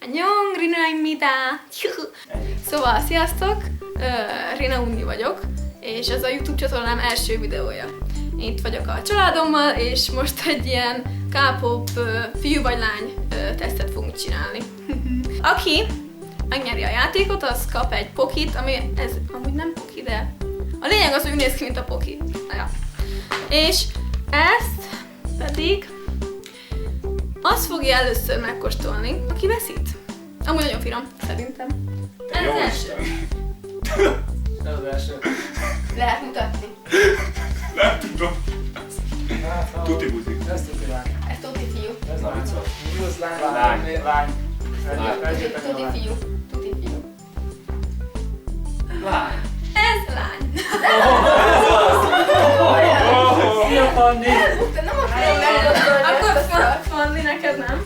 Annyeong, Rinaimida! Szóval, sziasztok! Rina Unni vagyok, és ez a YouTube csatornám első videója. Itt vagyok a családommal, és most egy ilyen K-pop fiú vagy lány tesztet fogunk csinálni. Aki megnyeri a játékot, az kap egy pokit, ami ez amúgy nem poki, de a lényeg az, hogy úgy néz ki, mint a poki. Ja. És ezt pedig azt fogja először megkóstolni, aki veszít. Amúgy nagyon finom, szerintem. Ez az első. Ez az első. Lehet mutatni. Nem tudom. Tuti buzi. Ez tuti lány. Ez tuti fiú. Ez Na, lány. vicc van. Nyúlsz lány. Lány. Lány. Tuti fiú. Tuti fiú. Lány. Ez lány. Szia, Fanni! Nem akarom megmondani. Akkor Fanni, neked nem?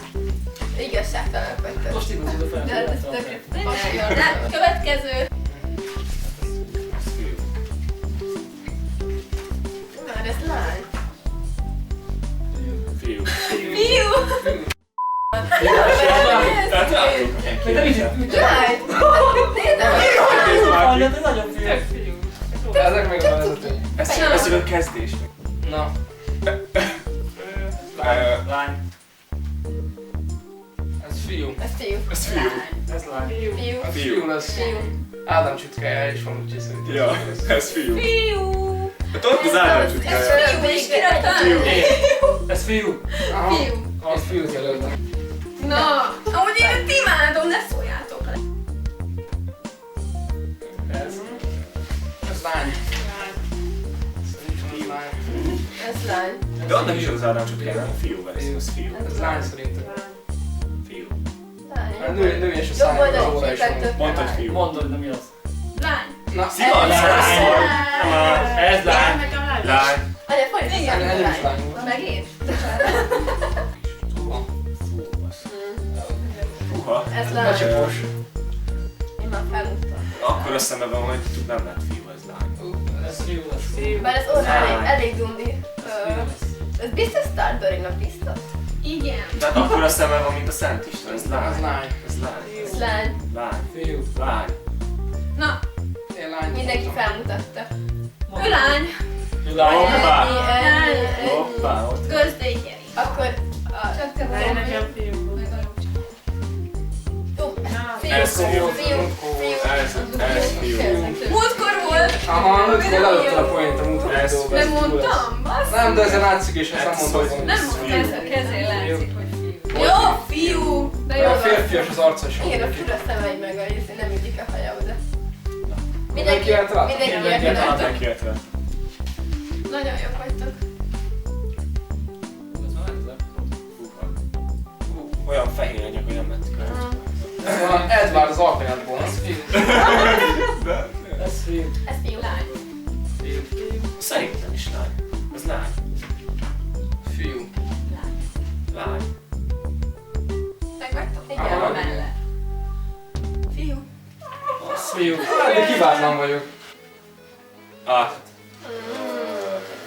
Igazságtalanok vagytok. Most igazod a fel. De ez tökre fasíron. Nem, következő. Ez fiú. Már ez lány. Fiú. Fiú! Tehát látok. Még nem is itt. Lány! Fanni, ez nagyon fiú. Ezek meg a vezető. Ez csak a kezdés. Na. Lány. Ez fiú. Ez fiú. Ez fiú. Ez lány. Fiú. A Fiú. fiú lesz. Fiú. Ádám csütkája is van, úgyhogy szerintem. Ja, ez fiú. Fiú! Hát ott az Ádám Ez csutkája. fiú, és kiraktam? Ez fiú. Aha. Fiú. Az fiút jelölve. Na, amúgy én őt imádom, ne szóljátok le. Ez. Ez lány. Szerintem ez lány. Ez lány. De annak is az Ádám csutkája, nem fiú lesz. Ez fiú. Ez lány szerintem. Fiú. Lány. Nő és a Jobb száj. oldali Óra is képen van. több Mondtad lány. fiú. Mondod, de mi az? Lány. Na, Szia, Lány. Ez lány. Lány. Anya, fordítva Igen, számít ez a is lány lány. volt. Meg én. Van. Fú, basz. Húha. Ez lány. Becsapos. Én már felúttam. Akkor azt szemben van, hogy nem lett fiú, ez lány. Ez fiú lesz. Bár ez orrán Lány. elég dundi. Ez biztos Stardory-nak biztos? Igen. Tehát akkor azt szemben van, mint a Szent István, ez lány. Ez lány. Ez lány. Ez lány. Lány. Fiú. Lány. Na, Én lány. mindenki felmutatta. Ő lány. Lány. Hoppá. Ennyi. Hoppá, ott. Gözdei nyeri. Akkor csak te vagy. Nekem fiú. Jó, Ez fiú, fiú. fiú, Ez fiú. Múltkor volt. Aha, múltkor előtted a point a múltkor Ez videóban. Nem mondtam, basszus. Nem, de ezen látszik és ezt nem Ez mondom. hogy- Nem Ez mondtam, fiú. ez a kezén látszik, hogy fiú. Hogy Jó, fiú? fiú. De jó A van. férfias az arca is. Igen, a fura szemeid meg a részén nem ütik a haja oda. Mindenki eltalálta? Mindenki Mindenki eltalálta. Mindenki értve. Nagyon jók vagytok. Olyan fehér anyag, hogy nem lettük el. Edvard az alkanyatból. Ez fiú. Ez fiú. Ez fiú lány. Szerintem is lány. Ez lány. Fiú. Lány. Megvagytok? Aha. Igen, mellett. Fiú. Ez fiú. Hát, de kiváltlan vagyok. Ah.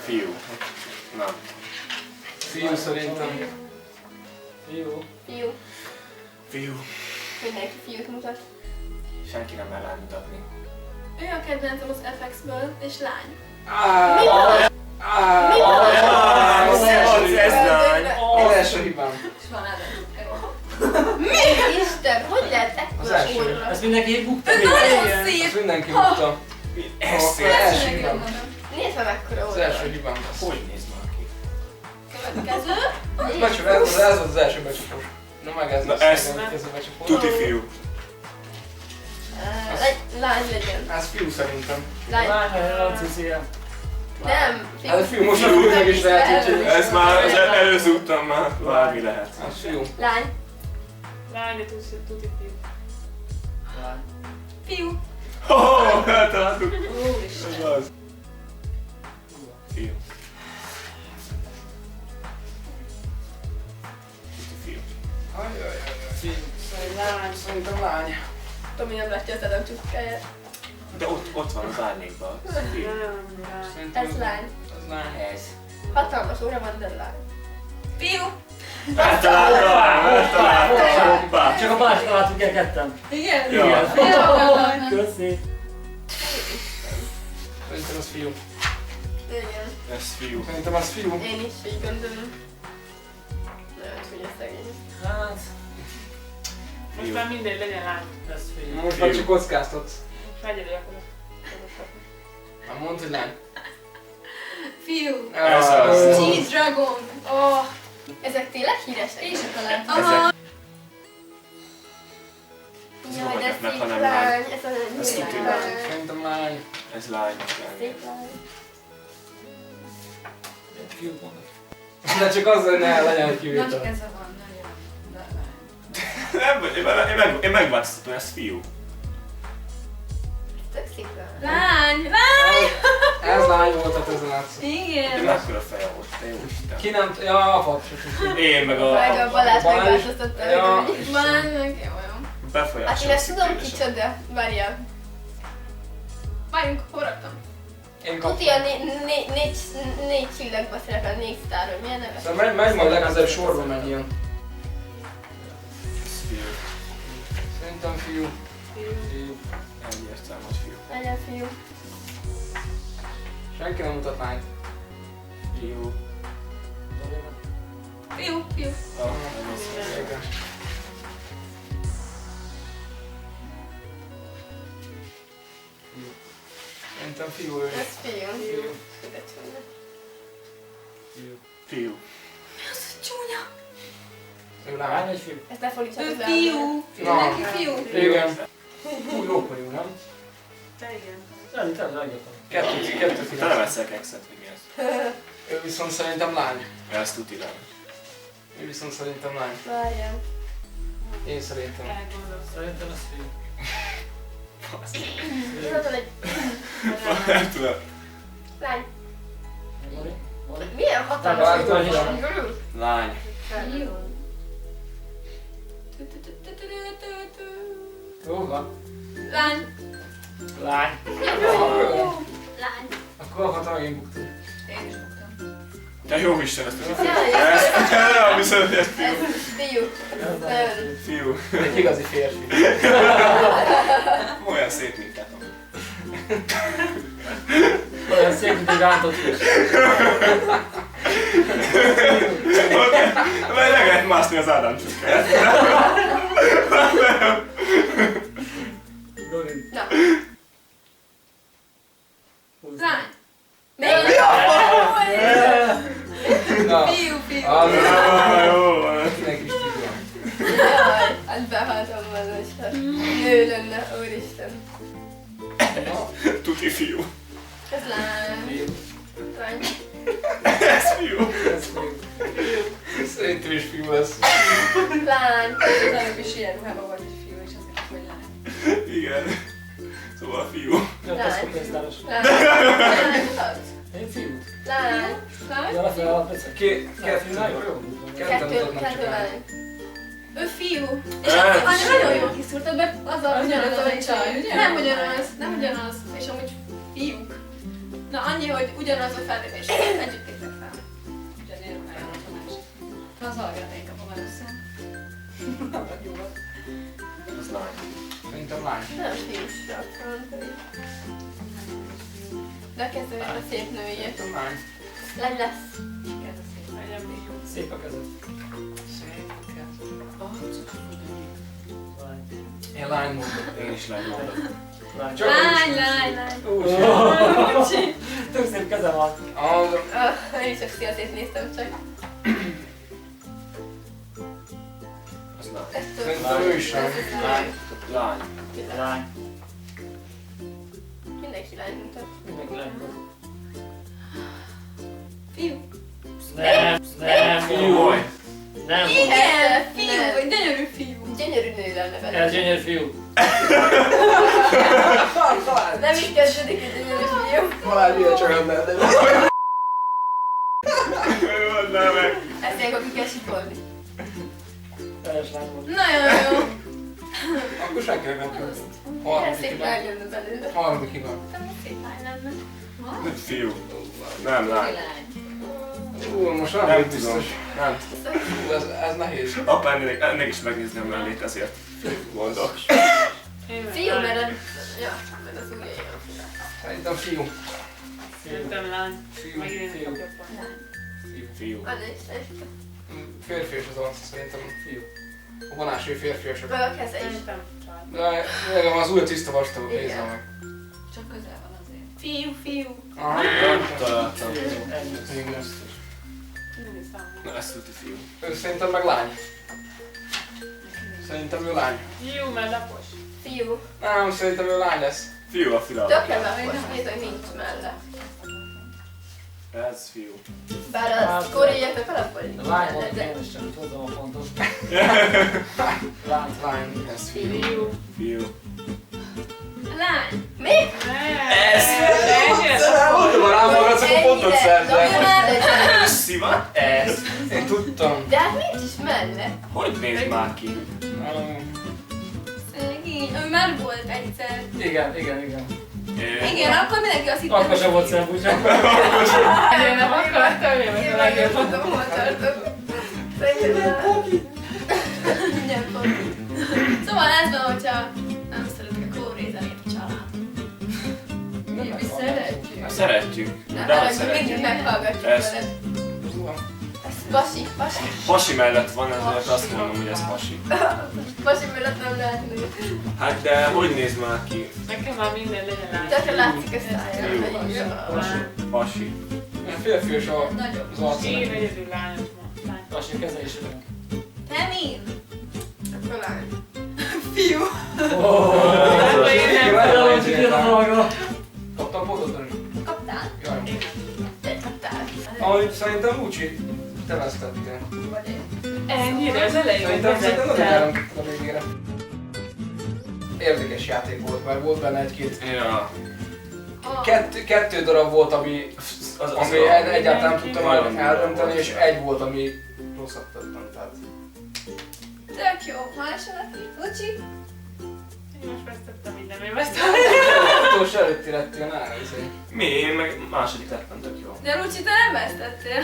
Fiú. Nem. Fiú szerintem. Fiú. Fiú. Fiú. Mindenki fiút mutat. Senki nem mer lány mutatni. Ő a kedvencem az FX-ből, és lány. Mi van? Mi van? Ez lány. Az első hibám. És van Ádám. Mi? Isten, hogy lehet Az ekkora első. orra? Ez mindenki bukta. Ez nagyon Ezt szép! mindenki mondta. Ez Az szép. első hibám. Nézd meg mekkora Az orra. első hibám lesz. Hogy néz már ki? Következő. Ez volt az első becsapós. Na meg ez Na lesz. ez- a következő becsapós. Tuti fiú. Lány legyen. Ez fiú szerintem. Lány. Nem. Ez a fiú, most a fiú meg is lehet, úgyhogy... Ez már az előző után már bármi lehet. Ez fiú. Lány. Lány, de tuti fiú. Fiú. Oh, eltaláltuk. Úristen. Ez az. Fiú. Tuti fiú. Ajajajaj. Fiú. Lány. Szerintem lány. Tomi nem látja az Ádám csutkáját. De ott van az árnyékban. Fiú. Nem, lány. Szerintem Ez lány. Ez lány. Ez. Hatalmas óra van, de lány. Fiú. Eltaláltam! Hoppá! Csak a Balázs találtuk el ketten. Igen? Jó. Igen. Jó. Köszi. Szerintem az fiú. Igen. Ez fiú. Szerintem az fiú. Én is így gondolom. Nagyon csúnya szegény. Hát, Most már mindegy, legyen lány. ez fiú. Most már csak kockáztatsz. Most egyedül akarok. Már mondd, hogy lány. Fiú. Ez az. Cheese Dragon. Oh. Ezek tényleg híresek? Én sem találtam. Aha. Ez Jaj, de magadnak meg, szép hanem lány. lány. Ez a Ez szép tuti lány. lány. Szerintem lány. Ez lány. Szép lány. Fiút mondok. De csak az, hogy ne legyen egy Na kivétel. csak ez a van, nagyon. Én megváltoztatom, ez fiú. Tök szép lány. Lány! Lány! Ez lány volt, tehát ezen látszik. De Igen! mekkora feje volt, te jó Isten. Ki nem... Ja, a pap. Én meg Vagy a Balázs Balázs. megváltoztatta, Ja. hogy úgy. Balázs meg jó, jó. befolyásolom. Hát én ezt tudom kicsoda. Várjál. Várjunk, hol raktam? Én Tuti a négy csillagba szerepel, 4 sztár, hogy milyen neve? Szóval megy majd legközelebb sorba menjél. Ez fiú. Szerintem fiú. Fiú. Egyértelmű, hogy fiú. Legyen fiú. Senki nem mutat lányt. Fiú. Fiú, fiú. Ah, nem is. Igen. Szerintem fiú ő. Ez fiú. Fiú. De csúnya. Fiú. Ez csúnya. Ő Lány lány. vagy fiú? Ezt ne fordítsad Ő az fiú. Na. Neki fiú. Igen. Hú, jó pojú, nem? Te igen. Te legjobb. Kettőt Te nem eszel kekszet, mi ez? Ő viszont szerintem lány. Ez tuti lány. Ő viszont szerintem lány. Várjál. Én szerintem. Elgondolsz. Szerintem ez fiú. Tudod, egy Nem tudom. lány. Mari? Mari? Milyen hatalmas Várj, figura várj. van? Lány. Jó van. Lány. Lány. Lány. Akkor akartam megint buktam. Én is buktam. De jó Isten, ezt a Jaj, Ezt nem hiszem, hogy ez fiú. Ez fiú. Nem. Fiú. Egy igazi férfi. Olyan szép, mint látom. Olyan szép, mint egy rántott hús. Oké, meg lehet mászni az Ádám csukkáját. Dorin. Na. Lány. Na. Fiú, fiú. Az Jó van. neki is tudja. Jaj, hát behaltam volna, hogyha nő lenne, úristen. Tuti fiú. Ez lány. Lány. Ez fiú. Ez fiú. Szerintem is fiú lesz. Lány. Az előbb is ilyen ruhában vagy egy fiú, és azért hogy lány. Igen. Szóval fiú. Nem tesz a pénztáros. Lány. Lány. Mutatsz? Én fiút. Lány. Lány. Jól fel a pénztáros. Kettő. Kettő mutatnak Kettő csak el. lány. Ő fiú. És Hát, az nagyon jól kiszúrtad, mert az a ugyanaz a csaj, ugye? Nem ugyanaz, nem ugyanaz. És amúgy fiúk. Na annyi, hogy ugyanaz a fellépés. Együtt léptek fel. Ugyanilyen ruhája van a másik. Az algát én kapom először. Jó volt. Ez lány. Szerintem lány. Nem fiús raktam. De a kezdőjét a szép nőjét. Szerintem lány. Lány lesz. Ez a szép. Legyen fiú. Szép a kezed. Lány. Én lány mondom. Én is lány mondom. Lány. Csak Lány, lány, lány. Ó, tök szép keze van. Én is csak sziaszét néztem csak. Az lány. Ez tök Szerintem ő is lány. lány. Lány. Lány. Mindenki lány mutat. Mindenki lány. Fiú. Nem, fiú. Nem. Igen, Fiú, vagy gyönyörű fiú. Gyönyörű nő lenne Ez vele. gyönyörű fiú. Nem így kezdődik, hogy gyönyörű fiú. Balázs ilyen csak nem lehet. Mondd meg. Ezt ilyenkor ki kell sikolni. Teljes lány volt. Nagyon jó. Akkor senki nem kell. Milyen Harmadik szép imád. lány jönne belőle. Harmadik imád. Szép lány lenne. Fiú. Nem lány. Lány. Most nem Nem vagyok tudom. biztos. Nem tudom. Ez nehéz. Apa, ennek is megnézni a mellét, ezért mondok. Fiú, mert az ujjai a Szerintem fiú. Szerintem lány. Fiú. Megint Fiú. kapja pont. Fiú. Az is. Férfias az arc, szerintem fiú. A vonású férfiasok. Meg a keze is. Szerintem család. De nekem az ujja tiszta vastagok, Igen. nézzem meg. Csak közel van azért. Fiú. Aha. Találtam. Igen. Nem is számol. Na, ezt tudti fiú. Ő szerintem meg lány. Szerintem ő lány. Jó, mert lapos. Fiú. Nem, szerintem ő lány lesz. Fiú a fila. Tökre lapos, nézd, hogy nincs melle. Ez fiú. Bár az koréiaknak alapból A lány volt, én is csak tudom a pontot. Lány. Lány. Ez fiú. Fiú. Fiú. Lány. Mi? Ez Mondtam, rám magadsz, akkor pontot Dobja szerzel. már le. Szivat? Ez. Én tudtam. De hát nincs is melle. Hogy néz már ki? Szegény. Ő már volt egyszer. Igen. Igen, akkor mindenki azt hitte, Akkor sem volt szebb, úgyhogy. Én nem akartam, én Én meg a meg nem legjobb. tudom, hol tartok. Szerintem... Mindjárt Poki. Szóval ez van, hogyha nem szeretek a kórézenét a család. Mi szeretjük. Szeretjük. Nem, De mert hogy mindig szeretjük. meghallgatjuk Ez. veled. Ez pasi. Pasi mellett van, ezért azt mondom, hogy ez pasi. Pasi mellett nem lehet nő. Hát de hogy néz már ki? Nekem már minden legyen lány. Tökre látszik a szája. Jó. hogy- Pasi. Ilyen férfias az arca. Én egyedül lányos ma. Lány. Lassan keze is olyan. Te mi? Akkor lány. Fiú. Akkor én nem. Kaptam pontot, Dani? Kaptál? Jaj. Te kaptál. Ahogy szerintem Lucsi, te vesztettél. Vagy én. Ennyire az elején Szerintem nem vezettem. ellentetted a végére. Érdekes játék volt, mert volt benne egy-két. Ja. Kettő darab volt, ami egyáltalán nem tudtam Majdnem eldönteni, volt. és egy volt, ami rosszat tettem. Tehát Tök jó. Más valaki? Lucsi? Én most vesztettem minden, én vesztettem. utolsó előtti lettél, ne nézzél. Mi? Én meg második lettem, tök jó. De Lucsi, te nem vesztettél.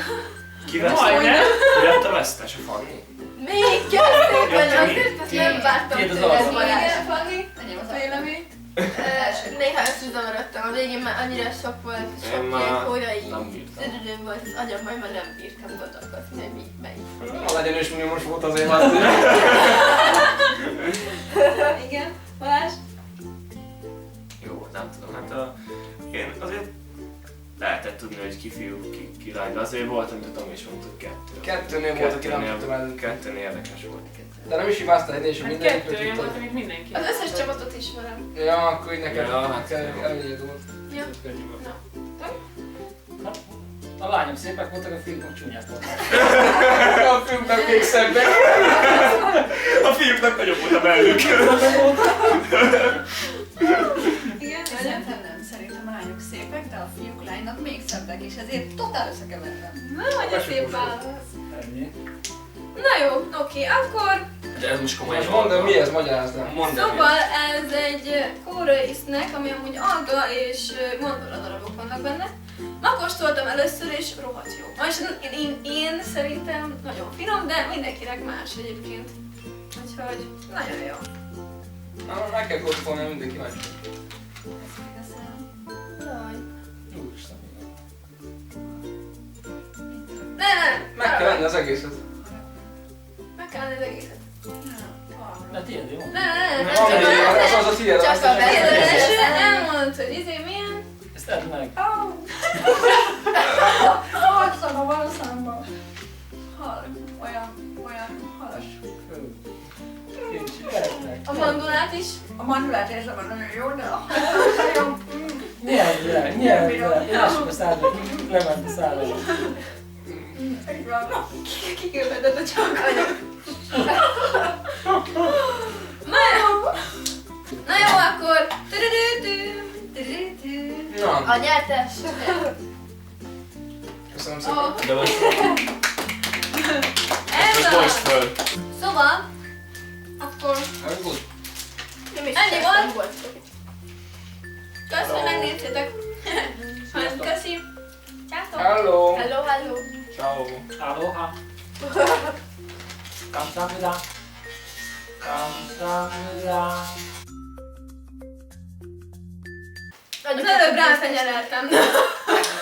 Ki veszte? Majdnem. Ki lett a vesztes? A Fanni? Még kezdték, Ja, vagy ti azért azt nem vártam Két az tőled. arc. Igen, Fanni? Enyém az Vélemény? Néha összezavarodtam, a végén már annyira sok volt, Én sok már ilyen korai nem bírtam. szörülő volt az agyamban, hogy már nem bírtam gondolkozni, hogy melyik. Ha legyen is mindig most volt azért már. Igen, Balázs? Jó, nem tudom, hát én azért lehetett tudni, hogy ki fiú, ki lány, de azért volt, amit a Tomi is mondta, kettő. Kettőnél volt, aki nem tudtam eldönteni. Kettőnél érdekes volt. De nem is hibáztál, én is Hát mindenki kettő, én tudtam. voltam itt mindenki. Az összes csapatot ismerem. Ja, akkor így neked Ja, hát elég volt. Ja. A lányok szépek voltak, a fiúk csúnyák voltak. A filmben még szebbek. A fiúknak nagyobb volt a mellük. Igen, Szerintem nem. Szerintem a lányok szépek, de a fiúk lánynak még szebbek, és ezért totál összekevertem. Na, hogy a szép válasz. Ennyi. Na jó, oké, akkor De ez most komoly. Most mondd el, mi ez, magyarázd el. Mondd el, mi szóval ez egy koreai snack, ami amúgy alga és gondola darabok vannak benne. Megkóstoltam először és rohadt jó. És én szerintem nagyon finom, de mindenkinek más egyébként. Úgyhogy nagyon jó. Na, meg kell kóstolni, mindenki más. Jaj. Úristen. Nem, Meg kell venni az egészet. meg kell lenni az egészet. De tiéd, jó? Nem, Az a tiéd, csak azt a is beszélés meg kell elmondt, hogy milyen. Ezt tedd meg. Szava van a számban. Hal. Olyan halas. Kicsi, tedd meg. A mandulát is. A mandulát érzem, hogy nagyon jó, de a nagyon... Nyelv le. Lássuk a szádra, lement a szádra. Így van. Kikövödött a csak. Na jó, akkor... Na, A nyertes. köszönöm szépen. Oh, De most ez most az. föl. Szóval, akkor Ez good. ennyi volt. Köszönöm, hogy megnéztétek. Köszi. Sziasztok. Hello. Hello, hello. Ciao. Aloha. Kamsahamnida. Kamsahamnida. Az előbb ráfenyeleltem.